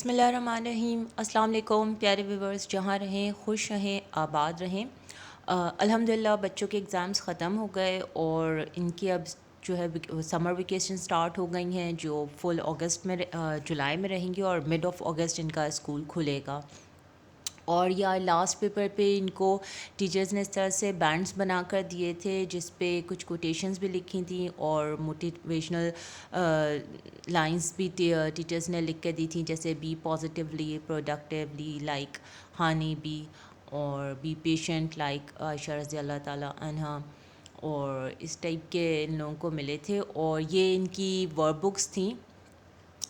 बिस्मिल्लाहिर्रहमानिर्रहीम। अस्सलाम वालेकुम प्यारे व्यूवर्स, जहाँ रहें खुश रहें आबाद रहें। अल्हम्दुलिल्लाह बच्चों के एग्ज़ाम्स ख़त्म हो गए और इनकी अब जो है समर वेकेशन स्टार्ट हो गई हैं, जो फुल अगस्त में जुलाई में रहेंगी और मिड ऑफ अगस्त इनका स्कूल खुलेगा। और या लास्ट पेपर पे इनको टीचर्स ने इस तरह से बैंड्स बना कर दिए थे जिस पे कुछ कोटेशंस भी लिखी थी और मोटिवेशनल लाइंस भी टीचर्स ने लिख के दी थी, जैसे be positively productively like honey bee, और बी पेशेंट लाइक आयशा रज़ी अल्लाह ताला अन्हा। और इस टाइप के इन लोगों को मिले थे और ये इनकी वर्क बुक्स थी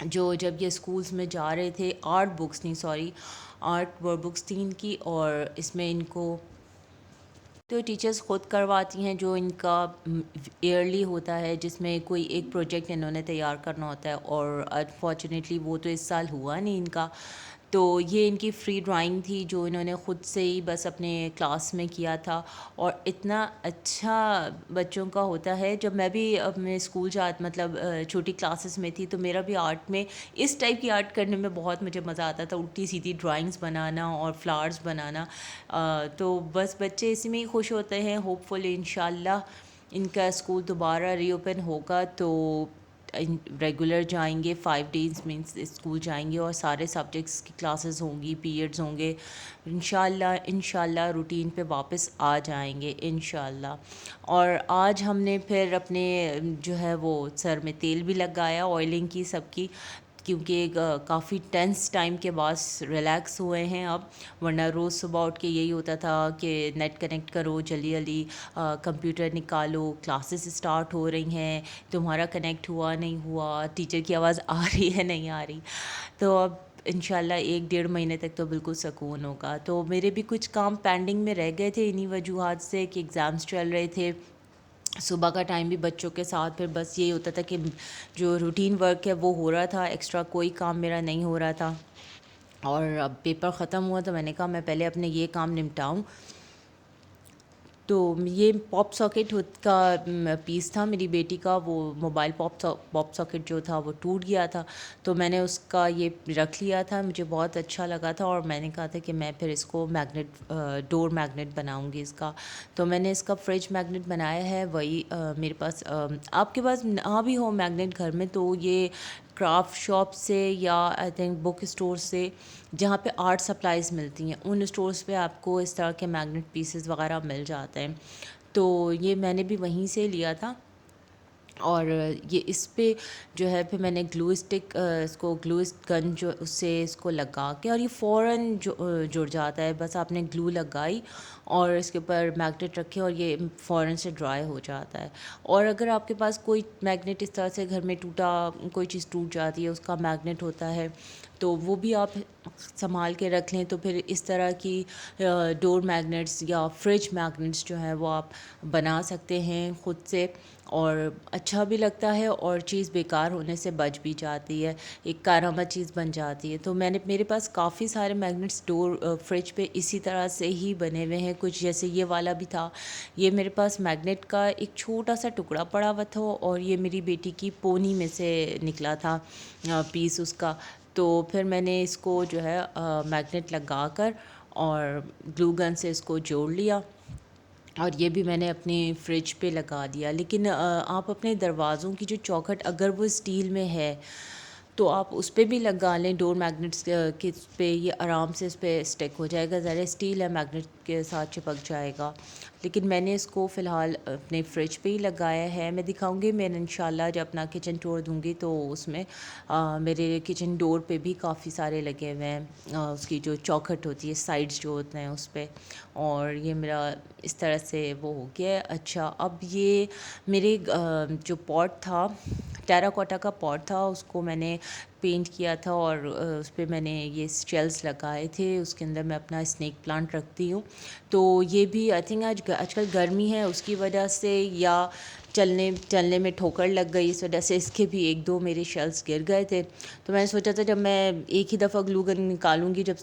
जो जब ये स्कूल्स में जा रहे थे। आर्ट बुक्स नहीं, सॉरी, आर्ट वर्क बुक्स थी इनकी। और इसमें इनको तो टीचर्स ख़ुद करवाती हैं, जो इनका ईयरली होता है जिसमें कोई एक प्रोजेक्ट इन्होंने तैयार करना होता है। और अनफॉर्चुनेटली वो तो इस साल हुआ नहीं इनका। तो ये इनकी फ्री ड्राइंग थी जो इन्होंने ख़ुद से ही बस अपने क्लास में किया था। और इतना अच्छा बच्चों का होता है। जब मैं भी अपने स्कूल मतलब छोटी क्लासेस में थी तो मेरा भी आर्ट में इस टाइप की आर्ट करने में बहुत मुझे मज़ा आता था, उल्टी सीधी ड्राइंग्स बनाना और फ्लावर्स बनाना। तो बस बच्चे इसी में ही खुश होते हैं। होपफुली इंशाल्लाह इनका स्कूल दोबारा रीओपन होगा तो रेगुलर जाएंगे, 5 डेज़ मीन्स स्कूल जाएंगे और सारे सब्जेक्ट्स की क्लासेस होंगी, पीरियड्स होंगे। इंशाल्लाह रूटीन पे वापस आ जाएंगे इंशाल्लाह। और आज हमने फिर अपने जो है वो सर में तेल भी लगाया, ऑयलिंग की सबकी, क्योंकि काफ़ी टेंस टाइम के बाद रिलैक्स हुए हैं अब। वरना रोज़ सुबह उठ के यही होता था कि नेट कनेक्ट करो, जल्दी जल्दी कंप्यूटर निकालो, क्लासेस स्टार्ट हो रही हैं, तुम्हारा कनेक्ट हुआ नहीं हुआ, टीचर की आवाज़ आ रही है नहीं आ रही। तो अब इंशाल्लाह 1 डेढ़ महीने तक तो बिल्कुल सुकून होगा। तो मेरे भी कुछ काम पेंडिंग में रह गए थे इन्हीं वजूहात से कि एग्ज़ाम्स चल रहे थे। सुबह का टाइम भी बच्चों के साथ फिर बस यही होता था कि जो रूटीन वर्क है वो हो रहा था, एक्स्ट्रा कोई काम मेरा नहीं हो रहा था। और अब पेपर ख़त्म हुआ तो मैंने कहा मैं पहले अपने ये काम निपटाऊं। तो ये पॉप सॉकेट का पीस था मेरी बेटी का, वो मोबाइल पॉप सॉकेट जो था वो टूट गया था। तो मैंने उसका ये रख लिया था, मुझे बहुत अच्छा लगा था और मैंने कहा था कि मैं फिर इसको डोर मैग्नेट बनाऊंगी इसका। तो मैंने इसका फ्रिज मैग्नेट बनाया है। वही मेरे पास आपके पास ना भी हो मैग्नेट घर में तो ये क्राफ्ट शॉप से या आई थिंक बुक स्टोर से, जहाँ पे आर्ट सप्लाइज़ मिलती हैं, उन स्टोर्स पे आपको इस तरह के मैग्नेट पीसेस वगैरह मिल जाते हैं। तो ये मैंने भी वहीं से लिया था। और ये इस पे जो है फिर मैंने ग्लू स्टिक इसको ग्लू गन जो उससे इसको लगा के, और ये फ़ौरन जुड़ जाता है। बस आपने ग्लू लगाई और इसके ऊपर मैग्नेट रखे और ये फ़ौरन से ड्राई हो जाता है। और अगर आपके पास कोई मैग्नेट इस तरह से घर में कोई चीज़ टूट जाती है, उसका मैग्नेट होता है, तो वो भी आप संभाल के रख लें। तो फिर इस तरह की डोर मैग्नेट्स या फ्रिज मैग्नेट्स जो हैं वो आप बना सकते हैं ख़ुद से। और अच्छा भी लगता है और चीज़ बेकार होने से बच भी जाती है, एक कारआमद चीज़ बन जाती है। तो मेरे पास काफ़ी सारे मैग्नेट्स डोर फ्रिज पे इसी तरह से ही बने हुए हैं। कुछ जैसे ये वाला भी था, ये मेरे पास मैग्नेट का एक छोटा सा टुकड़ा पड़ा हुआ था और ये मेरी बेटी की पोनी में से निकला था पीस उसका। तो फिर मैंने इसको जो है मैग्नेट लगा कर और ग्लू गन से इसको जोड़ लिया और ये भी मैंने अपने फ्रिज पे लगा दिया। लेकिन आप अपने दरवाज़ों की जो चौखट अगर वो स्टील में है तो आप उस पे भी लगा लें डोर मैग्नेट्स के पे, ये आराम से इस पर स्टिक हो जाएगा। ज़रा स्टील है, मैग्नेट के साथ चिपक जाएगा। लेकिन मैंने इसको फ़िलहाल अपने फ्रिज पे ही लगाया है। मैं दिखाऊंगी, मैं इंशाल्लाह जब अपना किचन टूर दूंगी तो उसमें मेरे किचन डोर पे भी काफ़ी सारे लगे हुए हैं, उसकी जो चौखट होती है, साइड्स जो होते हैं उस पर। और ये मेरा इस तरह से वो हो गया है। अच्छा, अब ये मेरे जो पॉट था, टेराकोटा का पॉट था, उसको मैंने पेंट किया था और उस पर मैंने ये शेल्स लगाए थे। उसके अंदर मैं अपना स्नेक प्लांट रखती हूँ। तो ये भी आई थिंक आजकल गर्मी है उसकी वजह से या चलने चलने में ठोकर लग गई, इस वजह से इसके भी 1-2 मेरे शेल्स गिर गए थे। तो मैंने सोचा था जब मैं एक ही दफ़ा ग्लू गन निकालूंगी, जब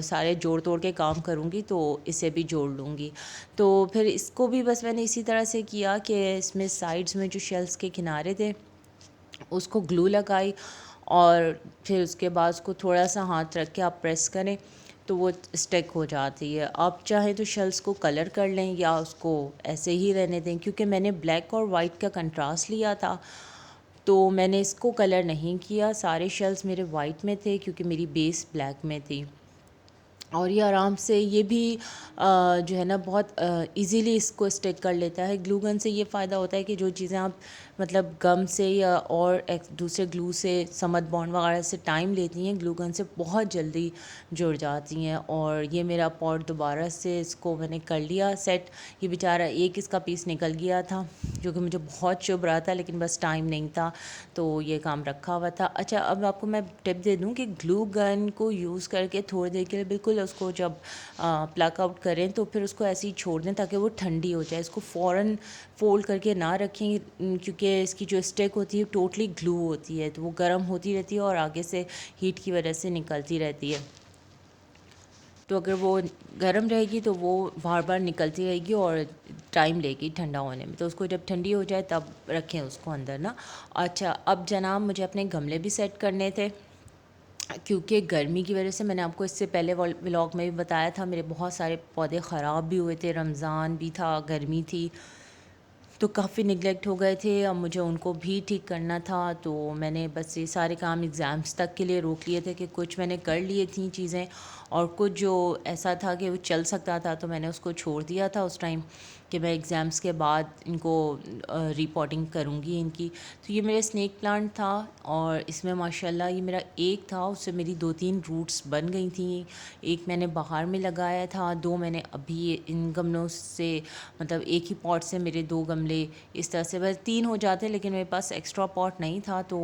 सारे जोड़ तोड़ के काम करूँगी तो इसे भी जोड़ लूँगी। तो फिर इसको भी बस मैंने इसी तरह से किया कि इसमें साइड्स में जो शेल्स के किनारे थे उसको ग्लू लगाई और फिर उसके बाद उसको थोड़ा सा हाथ रख के आप प्रेस करें तो वो स्टिक हो जाती है। आप चाहें तो शेल्स को कलर कर लें या उसको ऐसे ही रहने दें, क्योंकि मैंने ब्लैक और वाइट का कंट्रास्ट लिया था तो मैंने इसको कलर नहीं किया। सारे शेल्स मेरे वाइट में थे क्योंकि मेरी बेस ब्लैक में थी। और ये आराम से ये भी जो है ना बहुत इजीली इसको स्टिक कर लेता है। ग्लू गन से ये फ़ायदा होता है कि जो चीज़ें आप मतलब गम से या और एक दूसरे ग्लू से समद बॉन्ड वगैरह से टाइम लेती हैं, ग्लू गन से बहुत जल्दी जुड़ जाती हैं। और ये मेरा पॉट दोबारा से इसको मैंने कर लिया सेट। ये बेचारा एक इसका पीस निकल गया था जो कि मुझे बहुत चुभ रहा था, लेकिन बस टाइम नहीं था तो ये काम रखा हुआ था। अच्छा, अब आपको मैं टिप दे दूं कि ग्लू गन को यूज़ करके थोड़ी देर के लिए बिल्कुल उसको जब प्लग आउट करें तो फिर उसको ऐसे ही छोड़ दें ताकि वो ठंडी हो जाए। इसको फ़ौरन फ़ोल्ड करके ना रखें क्योंकि इसकी जो स्टिक होती है टोटली ग्लू होती है, तो वो गर्म होती रहती है और आगे से हीट की वजह से निकलती रहती है। तो अगर वो गर्म रहेगी तो वो बार बार निकलती रहेगी और टाइम लेगी ठंडा होने में। तो उसको जब ठंडी हो जाए तब रखें उसको अंदर ना। अच्छा, अब जनाब मुझे अपने गमले भी सेट करने थे क्योंकि गर्मी की वजह से मैंने आपको इससे पहले व्लॉग में भी बताया था मेरे बहुत सारे पौधे ख़राब भी हुए थे। रमज़ान भी था, गर्मी थी, तो काफ़ी निगलेक्ट हो गए थे। अब मुझे उनको भी ठीक करना था तो मैंने बस ये सारे काम एग्ज़ाम्स तक के लिए रोक लिए थे कि कुछ मैंने कर लिए थी चीज़ें और कुछ जो ऐसा था कि वो चल सकता था तो मैंने उसको छोड़ दिया था उस टाइम कि मैं एग्ज़ाम्स के बाद इनको रिपोर्टिंग करूँगी इनकी। तो ये मेरा स्नेक प्लांट था और इसमें माशाल्लाह ये मेरा एक था, उससे मेरी 2-3 रूट्स बन गई थी। एक मैंने बाहर में लगाया था, 2 मैंने अभी इन गमलों से मतलब एक ही पॉट से मेरे 2 गमले इस तरह से बस 3 हो जाते, लेकिन मेरे पास एक्स्ट्रा पॉट नहीं था तो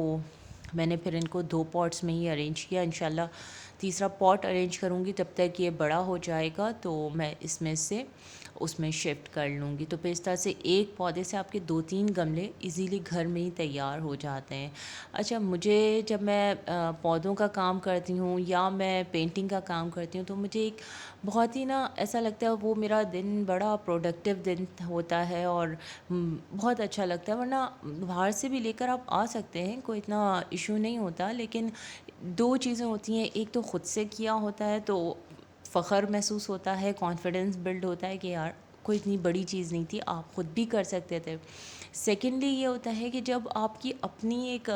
मैंने फिर इनको 2 पॉट्स में ही अरेंज किया। इंशाल्लाह तीसरा पॉट अरेंज करूँगी, तब तक ये बड़ा हो जाएगा तो मैं इसमें से उसमें शिफ्ट कर लूँगी। तो फिर इस तरह से एक पौधे से आपके 2-3 गमले इजीली घर में ही तैयार हो जाते हैं। अच्छा, मुझे जब मैं पौधों का काम करती हूँ या मैं पेंटिंग का काम करती हूँ तो मुझे एक बहुत ही ना ऐसा लगता है वो मेरा दिन बड़ा प्रोडक्टिव दिन होता है और बहुत अच्छा लगता है। वरना बाहर से भी लेकर आप आ सकते हैं, कोई इतना इशू नहीं होता, लेकिन 2 चीज़ें होती हैं। एक तो खुद से किया होता है तो फ़ख्र महसूस होता है, कॉन्फिडेंस बिल्ड होता है कि यार कोई इतनी बड़ी चीज़ नहीं थी, आप खुद भी कर सकते थे। सेकेंडली ये होता है कि जब आपकी अपनी एक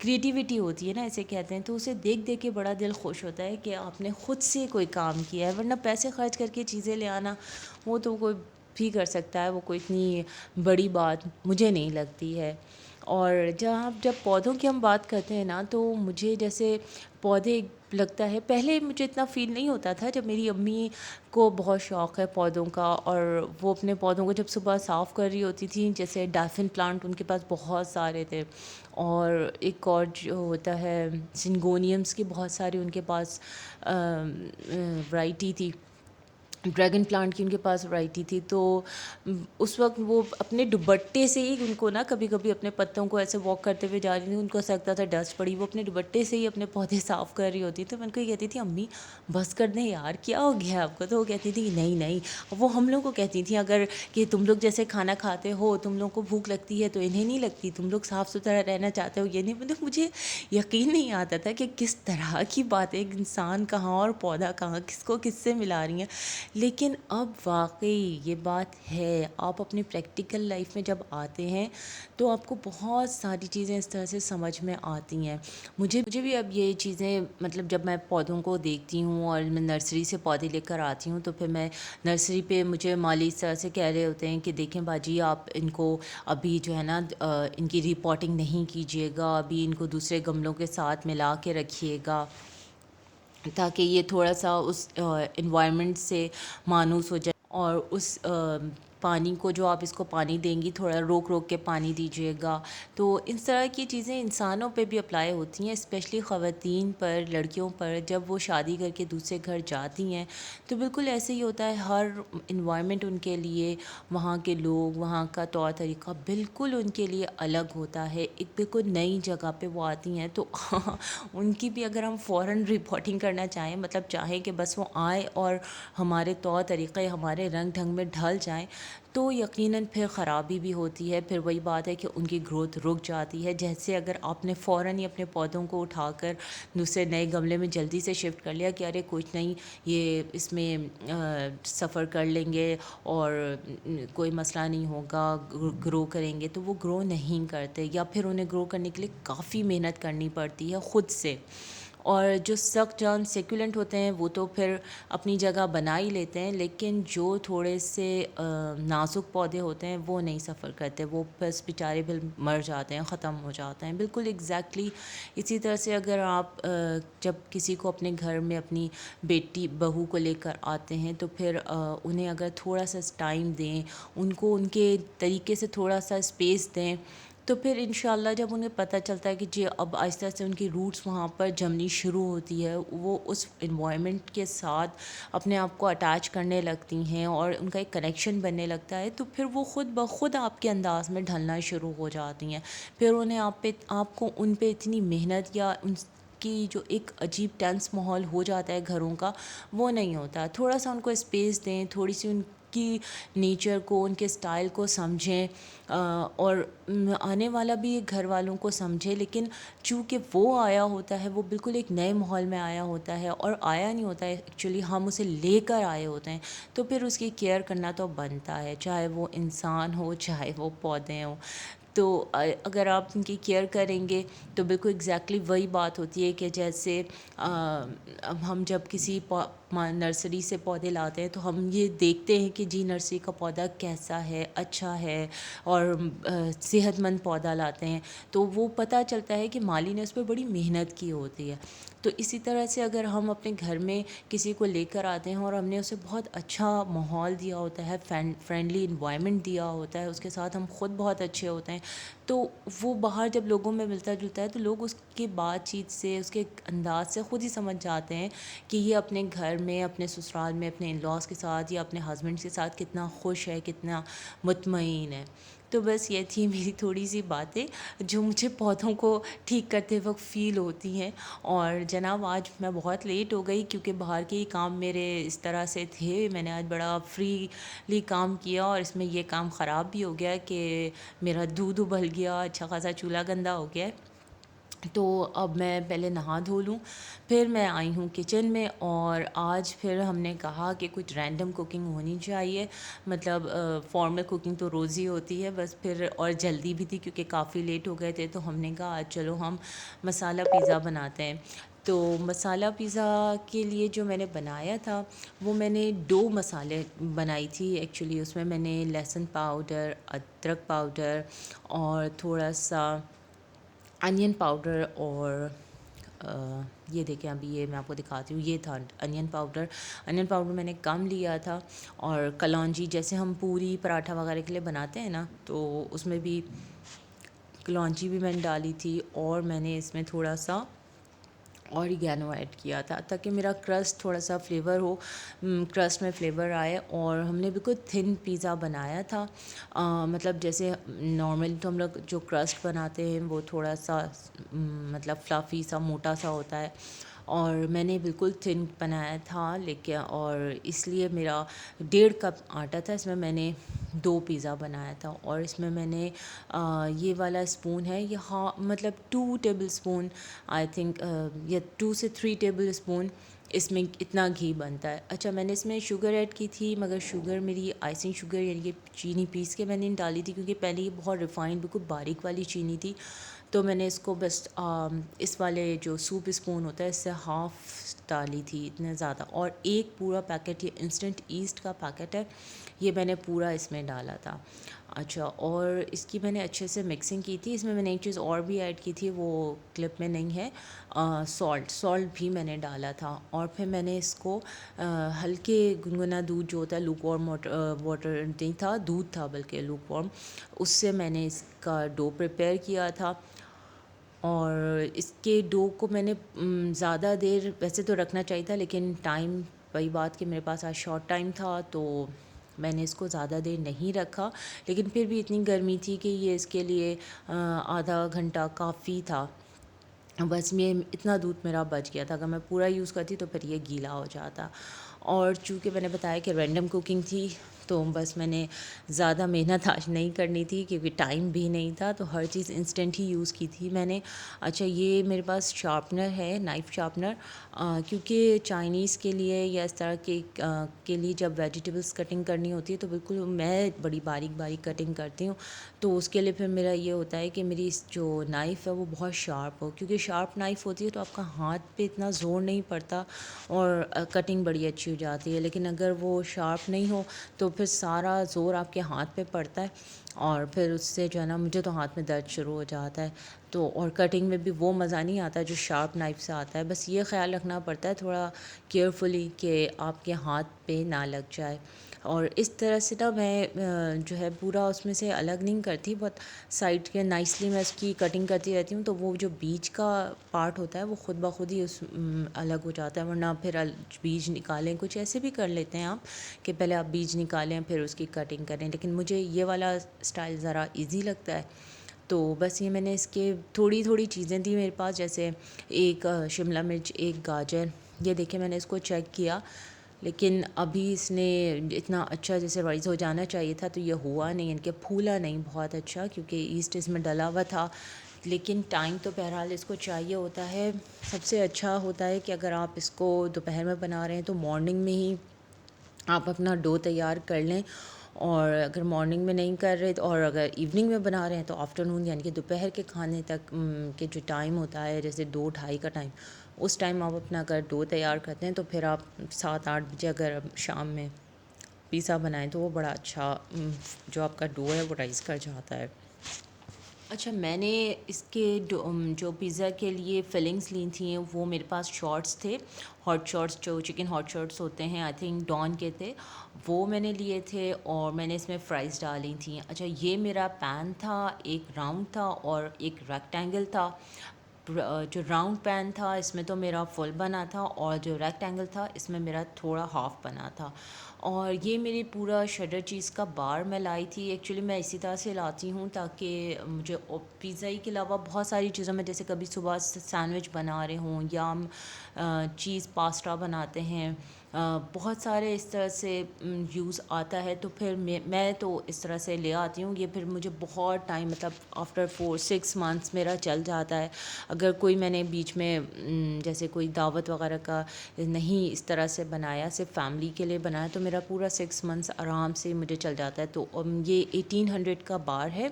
क्रिएटिविटी होती है ना, ऐसे कहते हैं, तो उसे देख देख के बड़ा दिल खुश होता है कि आपने खुद से कोई काम किया है। वरना पैसे खर्च करके चीज़ें ले आना वो तो कोई भी कर सकता है, वो कोई इतनी बड़ी बात मुझे नहीं लगती है। और जब पौधों की हम बात करते हैं ना तो मुझे जैसे पौधे लगता है, पहले मुझे इतना फ़ील नहीं होता था। जब मेरी अम्मी को बहुत शौक़ है पौधों का और वो अपने पौधों को जब सुबह साफ़ कर रही होती थी, जैसे डैफिन प्लांट उनके पास बहुत सारे थे और एक और जो होता है सिंगोनियम्स की बहुत सारी उनके पास वैरायटी थी, ड्रैगन प्लांट की उनके पास वैरायटी थी। तो उस वक्त वो अपने दुपट्टे से ही उनको ना कभी कभी अपने पत्तों को ऐसे वॉक करते हुए जा रही थी, उनको ऐसा लगता था डस्ट पड़ी, वो अपने दुपट्टे से ही अपने पौधे साफ़ कर रही होती। तो मैं उनको ये कहती थी, अम्मी बस कर दें यार, क्या हो गया आपको? तो वो कहती थी नहीं नहीं। वो हम लोग को कहती थी अगर कि तुम लोग जैसे खाना खाते हो, तुम लोग को भूख लगती है तो इन्हें नहीं लगती, तुम लोग साफ़ सुथरा रहना चाहते हो ये नहीं। मतलब मुझे यकीन नहीं आता था कि किस तरह की बातें इंसान कहाँ और पौधा कहाँ किसको किससे मिला रही हैं। लेकिन अब वाक़ई ये बात है, आप अपनी प्रैक्टिकल लाइफ में जब आते हैं तो आपको बहुत सारी चीज़ें इस तरह से समझ में आती हैं। मुझे भी अब ये चीज़ें मतलब जब मैं पौधों को देखती हूँ और मैं नर्सरी से पौधे लेकर आती हूँ तो फिर मैं नर्सरी पे मुझे माली इस तरह से कह रहे होते हैं कि देखें बाजी, आप इनको अभी जो है ना इनकी रिपोर्टिंग नहीं कीजिएगा, अभी इनको दूसरे गमलों के साथ मिला के रखिएगा ताकि ये थोड़ा-सा उस एनवायरनमेंट से मानूस हो जाए और उस पानी को जो आप इसको पानी देंगी थोड़ा रोक-रोक के पानी दीजिएगा। तो इस तरह की चीज़ें इंसानों पे भी अप्लाई होती हैं, स्पेशली ख़वातीन पर, लड़कियों पर। जब वो शादी करके दूसरे घर जाती हैं तो बिल्कुल ऐसे ही होता है, हर एनवायरनमेंट उनके लिए, वहाँ के लोग, वहाँ का तौर तरीका बिल्कुल उनके लिए अलग होता है। एक बिल्कुल नई जगह पे वो आती हैं तो उनकी भी अगर हम फ़ौरन रिपोर्टिंग करना चाहें, मतलब चाहें कि बस वो आएँ और हमारे तौर तरीक़े, हमारे रंग ढंग में ढल जाएँ, तो यकीनन फिर ख़राबी भी होती है। फिर वही बात है कि उनकी ग्रोथ रुक जाती है। जैसे अगर आपने फ़ौरन ही अपने पौधों को उठाकर दूसरे नए गमले में जल्दी से शिफ्ट कर लिया कि अरे कुछ नहीं, ये इसमें सफ़र कर लेंगे और कोई मसला नहीं होगा, ग्रो करेंगे, तो वो ग्रो नहीं करते, या फिर उन्हें ग्रो करने के लिए काफ़ी मेहनत करनी पड़ती है ख़ुद से। और जो सख्त जान सेक्युलेंट होते हैं वो तो फिर अपनी जगह बना ही लेते हैं, लेकिन जो थोड़े से नाजुक पौधे होते हैं वो नहीं सफ़र करते, वो बस बेचारे बिल मर जाते हैं, ख़त्म हो जाते हैं। बिल्कुल एग्जैक्टली इसी तरह से अगर आप जब किसी को अपने घर में अपनी बेटी बहू को लेकर आते हैं तो फिर उन्हें अगर थोड़ा सा टाइम दें, उनको उनके तरीके से थोड़ा सा स्पेस दें, तो फिर इंशाल्लाह जब उन्हें पता चलता है कि जी अब आहिस्ता आहिस्ता उनकी रूट्स वहाँ पर जमनी शुरू होती है, वो उस इन्वायरमेंट के साथ अपने आप को अटैच करने लगती हैं और उनका एक कनेक्शन बनने लगता है, तो फिर वो ख़ुद ब खुद आपके अंदाज़ में ढलना शुरू हो जाती हैं। फिर उन्हें आपको उन पे इतनी मेहनत या उनकी जो एक अजीब टेंस माहौल हो जाता है घरों का, वो नहीं होता। थोड़ा सा उनको स्पेस दें, थोड़ी सी उनकी नेचर को, उनके स्टाइल को समझें, और आने वाला भी घर वालों को समझे। लेकिन चूँकि वो आया होता है, वो बिल्कुल एक नए माहौल में आया होता है, और आया नहीं होता है एक्चुअली, हम उसे लेकर आए होते हैं, तो फिर उसकी केयर करना तो बनता है, चाहे वो इंसान हो चाहे वो पौधे हों। तो अगर आप उनकी केयर करेंगे तो बिल्कुल एग्जैक्टली वही बात होती है कि जैसे अब हम जब किसी नर्सरी से पौधे लाते हैं तो हम ये देखते हैं कि जी नर्सरी का पौधा कैसा है, अच्छा है, और सेहतमंद पौधा लाते हैं, तो वो पता चलता है कि माली ने उस पर बड़ी मेहनत की होती है। तो इसी तरह से अगर हम अपने घर में किसी को लेकर आते हैं और हमने उसे बहुत अच्छा माहौल दिया होता है, फ्रेंडली इन्वायरमेंट दिया होता है, उसके साथ हम खुद बहुत अच्छे होते हैं, तो वो बाहर जब लोगों में मिलता जुलता है तो लोग उसकी बातचीत से, उसके अंदाज से ख़ुद ही समझ जाते हैं कि ये अपने घर में, अपने ससुराल में, अपने इन लॉज़ के साथ या अपने हस्बैंड के साथ कितना खुश है, कितना मुतमईन है। तो बस ये थी मेरी थोड़ी सी बातें जो मुझे पौधों को ठीक करते वक्त फ़ील होती हैं। और जनाब आज मैं बहुत लेट हो गई क्योंकि बाहर के ही काम मेरे इस तरह से थे, मैंने आज बड़ा फ्रीली काम किया और इसमें ये काम ख़राब भी हो गया कि मेरा दूध उबल गया, अच्छा खासा चूल्हा गंदा हो गया है। तो अब मैं पहले नहा धो लूँ, फिर मैं आई हूँ किचन में, और आज फिर हमने कहा कि कुछ रैंडम कुकिंग होनी चाहिए, मतलब फॉर्मल कुकिंग तो रोज़ ही होती है बस, फिर और जल्दी भी थी क्योंकि काफ़ी लेट हो गए थे, तो हमने कहा आज चलो हम मसाला पिज़्ज़ा बनाते हैं। तो मसाला पिज़्ज़ा के लिए जो मैंने बनाया था वो मैंने 2 मसाले बनाई थी एक्चुअली। उसमें मैंने लहसुन पाउडर, अदरक पाउडर और थोड़ा सा अनियन पाउडर, और ये देखें अभी ये मैं आपको दिखाती हूँ, ये था अनियन पाउडर। अनियन पाउडर मैंने कम लिया था, और कलौंजी जैसे हम पूरी पराठा वगैरह के लिए बनाते हैं ना, तो उसमें भी कलौंजी भी मैंने डाली थी, और मैंने इसमें थोड़ा सा ऑरिगेनो ऐड किया था ताकि मेरा क्रस्ट थोड़ा सा फ्लेवर हो, क्रस्ट में फ्लेवर आए। और हमने बिल्कुल थिन पिज़्ज़ा बनाया था, मतलब जैसे नॉर्मली तो हम लोग जो क्रस्ट बनाते हैं वो थोड़ा सा मतलब फ्लफ़ी सा मोटा सा होता है, और मैंने बिल्कुल थिन बनाया था, लेकिन और इसलिए मेरा 1.5 कप आटा था, इसमें मैंने 2 पिज़्ज़ा बनाया था। और इसमें मैंने ये वाला स्पून है, ये हाँ मतलब 2 टेबल स्पून आई थिंक, या 2 से 3 टेबल स्पून इसमें इतना घी बनता है। अच्छा, मैंने इसमें शुगर ऐड की थी, मगर शुगर मेरी आइसिंग शुगर यानी कि चीनी पीस के मैंने डाली थी, क्योंकि पहले ये बहुत रिफ़ाइंड बिल्कुल बारीक वाली चीनी थी, तो मैंने इसको बस इस वाले जो सूप स्पून होता है इससे हाफ़ डाली थी, इतने ज़्यादा। और एक पूरा पैकेट ये इंस्टेंट ईस्ट का पैकेट है, ये मैंने पूरा इसमें डाला था। अच्छा, और इसकी मैंने अच्छे से मिक्सिंग की थी। इसमें मैंने एक चीज़ और भी ऐड की थी, वो क्लिप में नहीं है, सॉल्ट भी मैंने डाला था। और फिर मैंने इसको हल्के गुनगुना दूध जो होता है, लूक वार्म वाटर नहीं था, दूध था बल्कि लूक वार्म, उससे मैंने इसका डो प्रिपेयर किया था। और इसके डो को मैंने ज़्यादा देर वैसे तो रखना चाहिए था, लेकिन टाइम, वही बात कि मेरे पास आज शॉर्ट टाइम था, तो मैंने इसको ज़्यादा देर नहीं रखा। लेकिन फिर भी इतनी गर्मी थी कि ये इसके लिए आधा घंटा काफ़ी था। बस मैं इतना दूध मेरा बच गया था, अगर मैं पूरा यूज़ करती तो फिर ये गीला हो जाता। और चूँकि मैंने बताया कि रैंडम कुकिंग थी, तो बस मैंने ज़्यादा मेहनत आज नहीं करनी थी क्योंकि टाइम भी नहीं था, तो हर चीज़ इंस्टेंट ही यूज़ की थी मैंने। अच्छा, ये मेरे पास शार्पनर है, नाइफ़ शार्पनर, क्योंकि चाइनीज़ के लिए या इस तरह के लिए जब वेजिटेबल्स कटिंग करनी होती है तो बिल्कुल मैं बड़ी बारीक बारीक कटिंग करती हूँ। तो उसके लिए फिर मेरा ये होता है कि मेरी इस जो नाइफ़ है वो बहुत शार्प हो, क्योंकि शार्प नाइफ़ होती है तो आपका हाथ पे इतना ज़ोर नहीं पड़ता और कटिंग बड़ी अच्छी हो जाती है। लेकिन अगर वो शार्प नहीं हो तो फिर सारा ज़ोर आपके हाथ पे पड़ता है और फिर उससे जो है ना, मुझे तो हाथ में दर्द शुरू हो जाता है। तो और कटिंग में भी वो मज़ा नहीं आता जो शार्प नाइफ़ से आता है। बस ये ख़्याल रखना पड़ता है थोड़ा केयरफुली कि आपके हाथ पे ना लग जाए। और इस तरह से ना मैं जो है पूरा उसमें से अलग नहीं करती, बट साइड के नाइसली मैं उसकी कटिंग करती रहती हूँ, तो वो जो बीज का पार्ट होता है वो ख़ुद ब खुद ही अलग हो जाता है। वरना फिर बीज निकालें, कुछ ऐसे भी कर लेते हैं आप कि पहले आप बीज निकालें फिर उसकी कटिंग करें, लेकिन मुझे ये वाला स्टाइल ज़रा इजी लगता है। तो बस ये मैंने इसके थोड़ी थोड़ी चीज़ें थी मेरे पास, जैसे एक शिमला मिर्च, एक गाजर, ये देखिए मैंने इसको चेक किया, लेकिन अभी इसने इतना अच्छा जैसे राइज़ हो जाना चाहिए था तो ये हुआ नहीं, इनके फूला नहीं बहुत अच्छा, क्योंकि ईस्ट इसमें डला हुआ था। लेकिन टाइम तो बहरहाल इसको चाहिए होता है। सबसे अच्छा होता है कि अगर आप इसको दोपहर में बना रहे हैं तो मॉर्निंग में ही आप अपना डो तैयार कर लें, और अगर मॉर्निंग में नहीं कर रहे तो, और अगर इवनिंग में बना रहे हैं तो आफ्टरनून यानी कि दोपहर के खाने तक के जो टाइम होता है, जैसे 2-2:30 का टाइम, उस टाइम आप अपना अगर डो तैयार करते हैं तो फिर आप 7-8 बजे अगर शाम में पिज़्ज़ा बनाएं तो वो बड़ा अच्छा जो आपका डो है वो राइज़ कर जाता है। अच्छा, मैंने इसके जो पिज़्ज़ा के लिए फिलिंग्स ली थी वो मेरे पास शॉर्ट्स थे, हॉट शॉर्ट्स, जो चिकन हॉट शॉर्ट्स होते हैं, आई थिंक डॉन के थे, वो मैंने लिए थे और मैंने इसमें फ्राइज़ डाली थी। अच्छा, ये मेरा पैन था, एक राउंड था और एक रेक्टेंगल था। जो राउंड पैन था इसमें तो मेरा फुल बना था, और जो रेक्टेंगल था इसमें मेरा थोड़ा हाफ़ बना था। और ये मेरी पूरा शेडर चीज़ का बार मैं लाई थी। एक्चुअली मैं इसी तरह से लाती हूँ ताकि मुझे पिज़्ज़ा के अलावा बहुत सारी चीज़ों में, जैसे कभी सुबह सैंडविच बना रहे हों या हम चीज़ पास्ता बनाते हैं, बहुत सारे इस तरह से यूज़ आता है, तो फिर मैं तो इस तरह से ले आती हूँ। ये फिर मुझे बहुत टाइम, मतलब आफ्टर 4-6 मंथ्स मेरा चल जाता है। अगर कोई मैंने बीच में जैसे कोई दावत वगैरह का नहीं इस तरह से बनाया, सिर्फ फैमिली के लिए बनाया, तो मेरा पूरा 6 मंथ्स आराम से मुझे चल जाता है। तो ये 1800 का बार है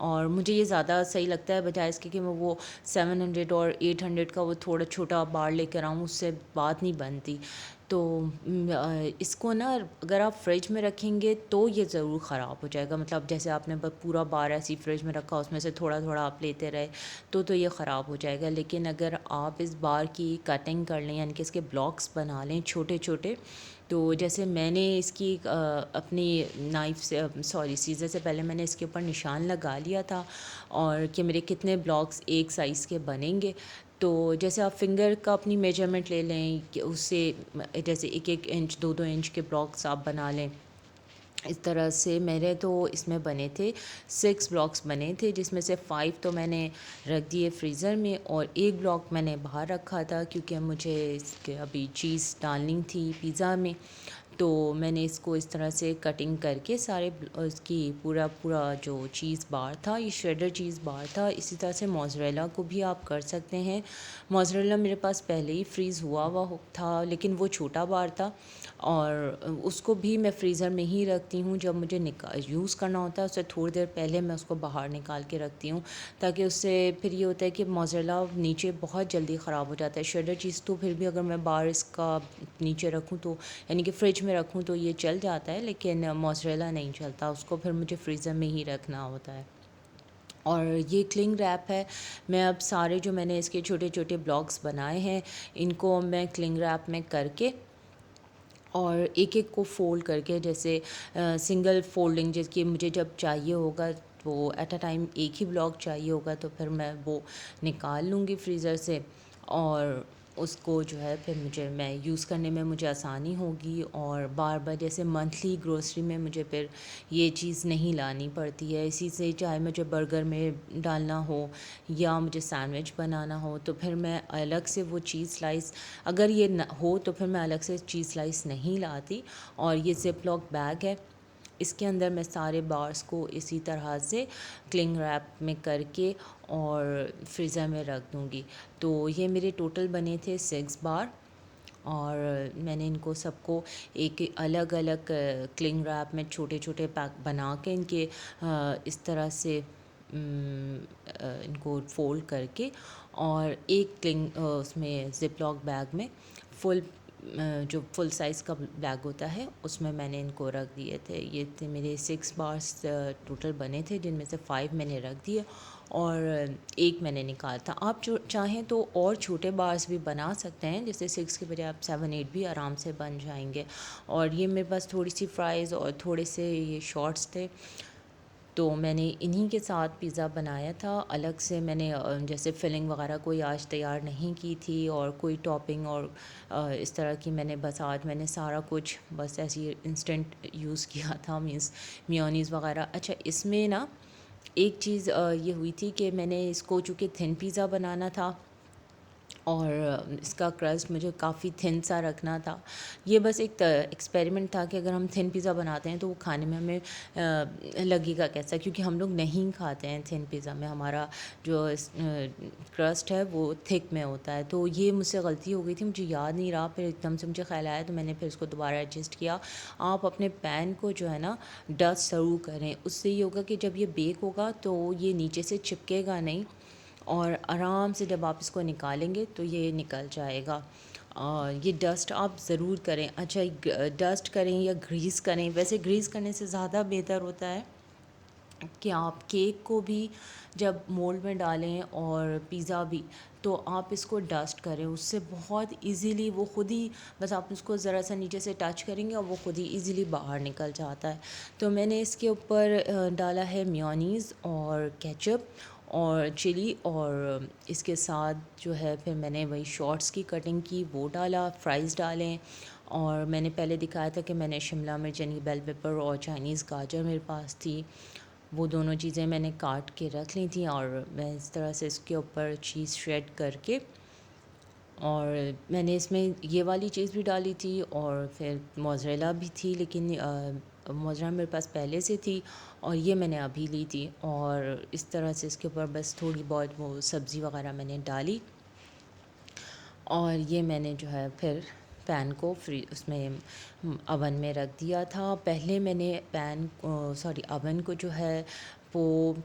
और मुझे ये ज़्यादा सही लगता है, बजाय इसके कि मैं वो 700 और 800 का वो थोड़ा छोटा बार लेकर आऊँ, उससे बात नहीं बनती। तो इसको ना अगर आप फ्रिज में रखेंगे तो ये ज़रूर ख़राब हो जाएगा, मतलब जैसे आपने पूरा बार ऐसी फ्रिज में रखा, उसमें से थोड़ा थोड़ा आप लेते रहे तो ये ख़राब हो जाएगा। लेकिन अगर आप इस बार की कटिंग कर लें, यानी कि इसके ब्लॉक्स बना लें छोटे छोटे, तो जैसे मैंने इसकी अपनी नाइफ़ से, सॉरी, सीज़र से पहले मैंने इसके ऊपर निशान लगा लिया था और कि मेरे कितने ब्लॉक्स एक साइज़ के बनेंगे। तो जैसे आप फिंगर का अपनी मेजरमेंट ले लें कि उससे जैसे 1-1 इंच 2-2 इंच के ब्लॉक्स आप बना लें। इस तरह से मेरे तो इसमें बने थे 6 ब्लॉक्स बने थे, जिसमें से 5 तो मैंने रख दिए फ्रीज़र में और एक ब्लॉक मैंने बाहर रखा था, क्योंकि मुझे इसके अभी चीज़ डालनी थी पिज़्ज़ा में। तो मैंने इसको इस तरह से कटिंग करके सारे उसकी पूरा पूरा जो चीज़ बार था, ये श्रेडर चीज़ बार था। इसी तरह से मोज़रेला को भी आप कर सकते हैं। मोज़रेला मेरे पास पहले ही फ्रीज़ हुआ हुआ था, लेकिन वो छोटा बार था और उसको भी मैं फ्रीज़र में ही रखती हूँ। जब मुझे यूज़ करना होता है उससे थोड़ी देर पहले मैं उसको बाहर निकाल के रखती हूँ, ताकि उससे फिर ये होता है कि मोज़रेला नीचे बहुत जल्दी ख़राब हो जाता है। श्रेडर चीज़ तो फिर भी अगर मैं बाहर इसका नीचे रखूँ तो, यानी कि फ्रिज में रखूँ तो ये चल जाता है, लेकिन मोज़रेला नहीं चलता, उसको फिर मुझे फ्रीज़र में ही रखना होता है। और ये क्लिंग रैप है। मैं अब सारे जो मैंने इसके छोटे छोटे ब्लॉक्स बनाए हैं, इनको मैं क्लिंग रैप में करके और एक एक को फ़ोल्ड करके, जैसे सिंगल फ़ोल्डिंग, जिसकी मुझे जब चाहिए होगा वो एट अ टाइम एक ही ब्लॉक चाहिए होगा तो फिर मैं वो निकाल लूँगी फ्रीज़र से, और उसको जो है फिर मैं यूज़ करने में मुझे आसानी होगी, और बार बार जैसे मंथली ग्रोसरी में मुझे फिर ये चीज़ नहीं लानी पड़ती है। इसी से चाहे मुझे बर्गर में डालना हो या मुझे सैंडविच बनाना हो, तो फिर मैं अलग से वो चीज़ स्लाइस, अगर ये न हो तो फिर मैं अलग से चीज़ स्लाइस नहीं लाती। और ये ज़िप लॉक बैग है, इसके अंदर मैं सारे बार्स को इसी तरह से क्लिंग रैप में करके और फ्रीज़र में रख दूँगी। तो ये मेरे टोटल बने थे 6 बार, और मैंने इनको सबको एक अलग अलग क्लिंग रैप में छोटे छोटे पैक बना के इनके इस तरह से इनको फ़ोल्ड करके, और एक उसमें ज़िप लॉक बैग में फुल जो फुल साइज़ का बैग होता है उसमें मैंने इनको रख दिए थे। ये थे मेरे 6 बार्स टोटल बने थे, जिनमें से 5 मैंने रख दिए और एक मैंने निकाला था। आप जो चाहें तो और छोटे बार्स भी बना सकते हैं, जैसे 6 के बजाय आप 7-8 भी आराम से बन जाएंगे। और ये मेरे पास थोड़ी सी फ्राइज़ और थोड़े से ये शॉर्ट्स थे, तो मैंने इन्हीं के साथ पिज़्ज़ा बनाया था। अलग से मैंने जैसे फिलिंग वगैरह कोई आज तैयार नहीं की थी, और कोई टॉपिंग और इस तरह की बस आज मैंने सारा कुछ बस ऐसे ही इंस्टेंट यूज़ किया था, मीन्स मेयोनीज़ वगैरह। अच्छा, इसमें ना एक चीज़ ये हुई थी कि मैंने इसको चूँकि थिन पिज़्ज़ा बनाना था, और इसका क्रस्ट मुझे काफ़ी थिन सा रखना था। ये बस एक एक्सपेरिमेंट था कि अगर हम थिन पिज़्ज़ा बनाते हैं तो वो खाने में हमें लगेगा कैसा, क्योंकि हम लोग नहीं खाते हैं थिन पिज़्ज़ा में, हमारा जो क्रस्ट है वो थिक में होता है। तो ये मुझसे गलती हो गई थी, मुझे याद नहीं रहा, फिर एकदम से मुझे ख्याल आया तो मैंने फिर इसको दोबारा एडजस्ट किया। आप अपने पैन को जो है ना डस्ट ज़रूर करें, उससे ये होगा कि जब ये बेक होगा तो ये नीचे से चिपकेगा नहीं, और आराम से जब आप इसको निकालेंगे तो ये निकल जाएगा। ये डस्ट आप ज़रूर करें। अच्छा, डस्ट करें या ग्रीस करें, वैसे ग्रीस करने से ज़्यादा बेहतर होता है कि आप केक को भी जब मोल्ड में डालें और पिज़्ज़ा भी, तो आप इसको डस्ट करें, उससे बहुत इजीली वो खुद ही, बस आप उसको ज़रा सा नीचे से टच करेंगे और वो खुद ही इजीली बाहर निकल जाता है। तो मैंने इसके ऊपर डाला है मेयोनीज़ और केचप और चिली, और इसके साथ जो है फिर मैंने वही शॉर्ट्स की कटिंग की वो डाला, फ्राइज़ डालें, और मैंने पहले दिखाया था कि मैंने शिमला मिर्च यानी बेल पेपर और चाइनीज़ गाजर मेरे पास थी, वो दोनों चीज़ें मैंने काट के रख ली थी, और मैं इस तरह से इसके ऊपर चीज़ श्रेड करके, और मैंने इसमें ये वाली चीज़ भी डाली थी, और फिर मोज़रेला भी थी, लेकिन मोज़रेला मेरे पास पहले से थी और ये मैंने अभी ली थी, और इस तरह से इसके ऊपर बस थोड़ी बहुत वो सब्ज़ी वगैरह मैंने डाली, और ये मैंने जो है फिर पैन को उसमें अवन में रख दिया था। पहले मैंने अवन को जो है वो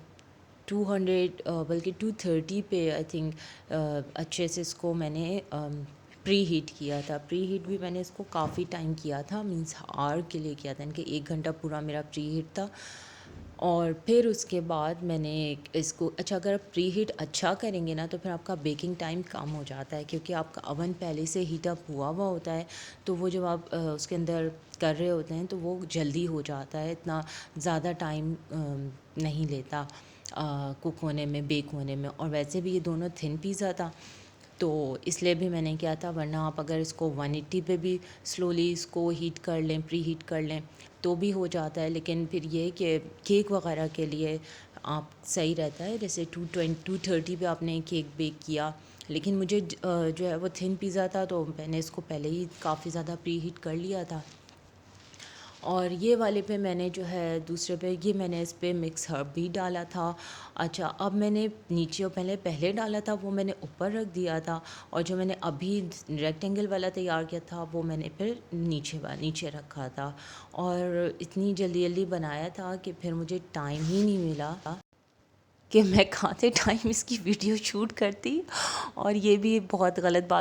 200 बल्कि 230 पे आई थिंक अच्छे से इसको मैंने प्री हीट किया था। प्री हीट भी मैंने इसको काफ़ी टाइम किया था, मीन्स आवर के लिए किया था, इनके 1 घंटा पूरा मेरा प्री हीट था। और फिर उसके बाद मैंने इसको, अच्छा, अगर आप प्री हीट अच्छा करेंगे ना तो फिर आपका बेकिंग टाइम कम हो जाता है, क्योंकि आपका अवन पहले से हीट अप हुआ हुआ होता है, तो वो जब आप उसके अंदर कर रहे होते हैं तो वो जल्दी हो जाता है, इतना ज़्यादा टाइम नहीं लेता कुक होने में, बेक होने में। और वैसे भी ये दोनों थिन पिज़्ज़ा था, तो इसलिए भी मैंने किया था, वरना आप अगर इसको 180 पे भी स्लोली इसको हीट कर लें, प्री हीट कर लें, तो भी हो जाता है। लेकिन फिर ये कि केक वगैरह के लिए आप सही रहता है, जैसे 230 पे आपने केक बेक किया, लेकिन मुझे जो है वो थिन पिज़्ज़ा था, तो मैंने इसको पहले ही काफ़ी ज़्यादा प्री हीट कर लिया था। और ये वाले पे मैंने जो है दूसरे पे ये मैंने इस पे मिक्स हर्ब भी डाला था। अच्छा, अब मैंने नीचे और पहले डाला था वो मैंने ऊपर रख दिया था, और जो मैंने अभी रेक्टेंगल वाला तैयार किया था वो मैंने फिर नीचे रखा था। और इतनी जल्दी जल्दी बनाया था कि फिर मुझे टाइम ही नहीं मिला कि मैं खाते टाइम इसकी वीडियो शूट करती, और ये भी बहुत गलत बात